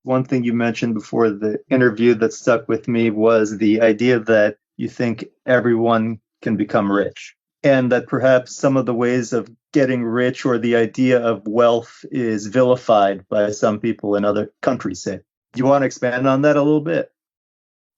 One thing you mentioned before the interview that stuck with me was the idea that you think everyone can become rich, and that perhaps some of the ways of getting rich or the idea of wealth is vilified by some people in other countries, say. Do you want to expand on that a little bit?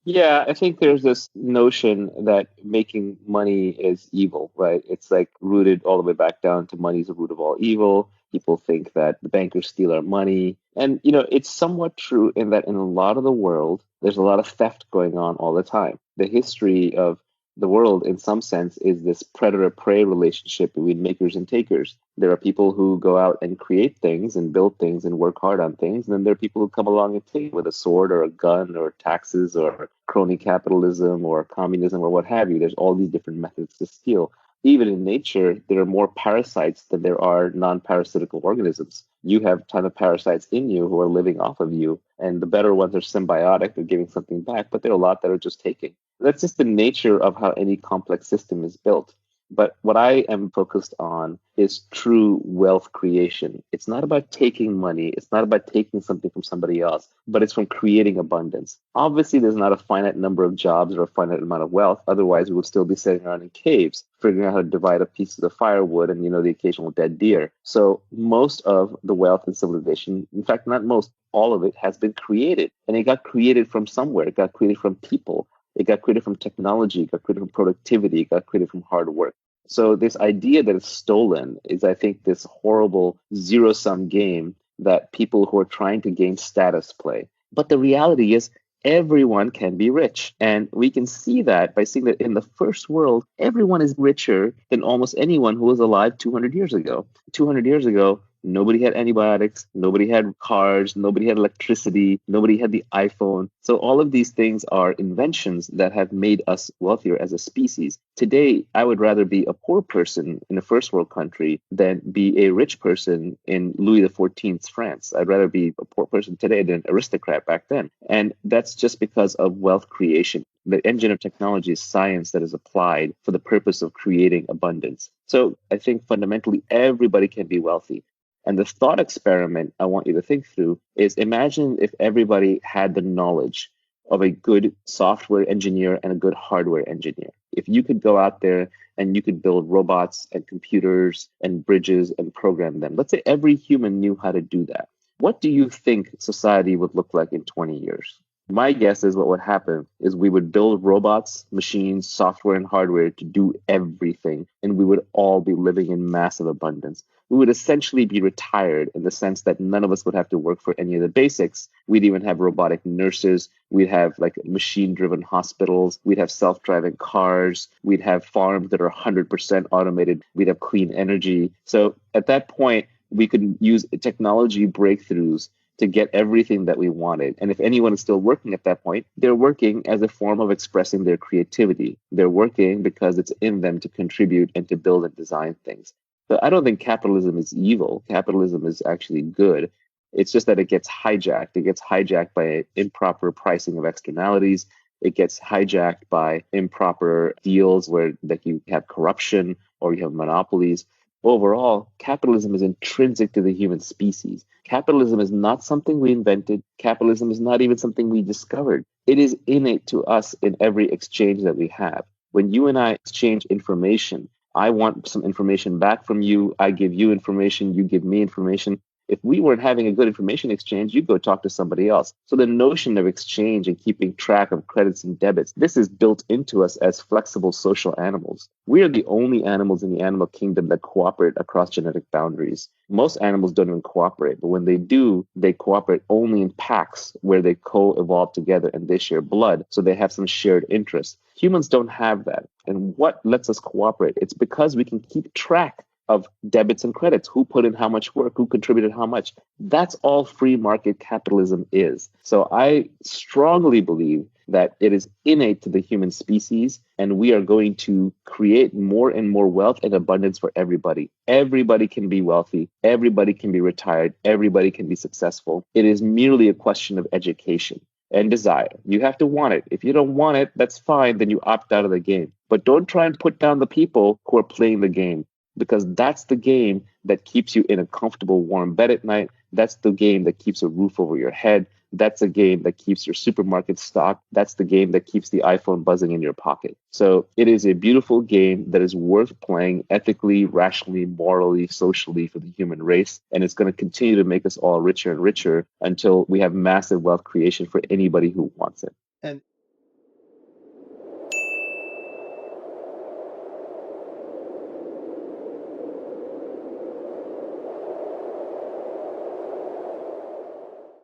Yeah, I think there's this notion that making money is evil, right? It's like rooted all the way back down to money's the root of all evil. People think that the bankers steal our money. And, it's somewhat true in that in a lot of the world, there's a lot of theft going on all the time. The history of the world, in some sense, is this predator prey relationship between makers and takers. There are people who go out and create things and build things and work hard on things. And then there are people who come along and take with a sword or a gun or taxes or crony capitalism or communism or what have you. There's all these different methods to steal. Even in nature, there are more parasites than there are non-parasitical organisms. You have a ton of parasites in you who are living off of you, and the better ones are symbiotic, they're giving something back, but there are a lot that are just taking. That's just the nature of how any complex system is built. But what I am focused on is true wealth creation. It's not about taking money. It's not about taking something from somebody else, but it's from creating abundance. Obviously, there's not a finite number of jobs or a finite amount of wealth. Otherwise, we would still be sitting around in caves, figuring out how to divide up pieces of firewood and, the occasional dead deer. So most of the wealth in civilization, in fact, not most, all of it has been created. And it got created from somewhere. It got created from people. It got created from technology, it got created from productivity, it got created from hard work. So this idea that it's stolen is, I think, this horrible zero-sum game that people who are trying to gain status play. But the reality is everyone can be rich. And we can see that by seeing that in the first world, everyone is richer than almost anyone who was alive 200 years ago. 200 years ago, nobody had antibiotics, nobody had cars, nobody had electricity, nobody had the iPhone. So all of these things are inventions that have made us wealthier as a species. Today, I would rather be a poor person in a first world country than be a rich person in Louis XIV's France. I'd rather be a poor person today than an aristocrat back then. And that's just because of wealth creation. The engine of technology is science that is applied for the purpose of creating abundance. So I think fundamentally everybody can be wealthy. And the thought experiment I want you to think through is imagine if everybody had the knowledge of a good software engineer and a good hardware engineer. If you could go out there and you could build robots and computers and bridges and program them, let's say every human knew how to do that. What do you think society would look like in 20 years? My guess is what would happen is we would build robots, machines, software, and hardware to do everything, and we would all be living in massive abundance. We would essentially be retired in the sense that none of us would have to work for any of the basics. We'd even have robotic nurses. We'd have like machine-driven hospitals. We'd have self-driving cars. We'd have farms that are 100% automated. We'd have clean energy. So at that point, we could use technology breakthroughs to get everything that we wanted. And if anyone is still working at that point, they're working as a form of expressing their creativity. They're working because it's in them to contribute and to build and design things. So I don't think capitalism is evil. Capitalism is actually good. It's just that it gets hijacked. It gets hijacked by improper pricing of externalities. It gets hijacked by improper deals where like you have corruption or you have monopolies. Overall, capitalism is intrinsic to the human species. Capitalism is not something we invented. Capitalism is not even something we discovered. It is innate to us in every exchange that we have. When you and I exchange information, I want some information back from you. I give you information. You give me information. If we weren't having a good information exchange, you go talk to somebody else. So the notion of exchange and keeping track of credits and debits, this is built into us as flexible social animals. We are the only animals in the animal kingdom that cooperate across genetic boundaries. Most animals don't even cooperate, but when they do, they cooperate only in packs where they co-evolve together and they share blood, so they have some shared interests. Humans don't have that. And what lets us cooperate? It's because we can keep track of debits and credits, who put in how much work, who contributed how much. That's all free market capitalism is. So I strongly believe that it is innate to the human species, and we are going to create more and more wealth and abundance for everybody. Everybody can be wealthy. Everybody can be retired. Everybody can be successful. It is merely a question of education and desire. You have to want it. If you don't want it, that's fine. Then you opt out of the game. But don't try and put down the people who are playing the game, because that's the game that keeps you in a comfortable, warm bed at night. That's the game that keeps a roof over your head. That's a game that keeps your supermarket stocked. That's the game that keeps the iPhone buzzing in your pocket. So it is a beautiful game that is worth playing ethically, rationally, morally, socially for the human race. And it's going to continue to make us all richer and richer until we have massive wealth creation for anybody who wants it. And